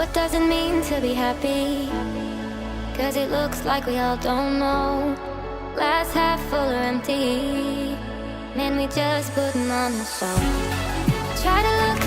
What does it mean to be happy? 'Cause it looks like we all don't know. Glass half full or empty. Man, we just putting on a show. Try to look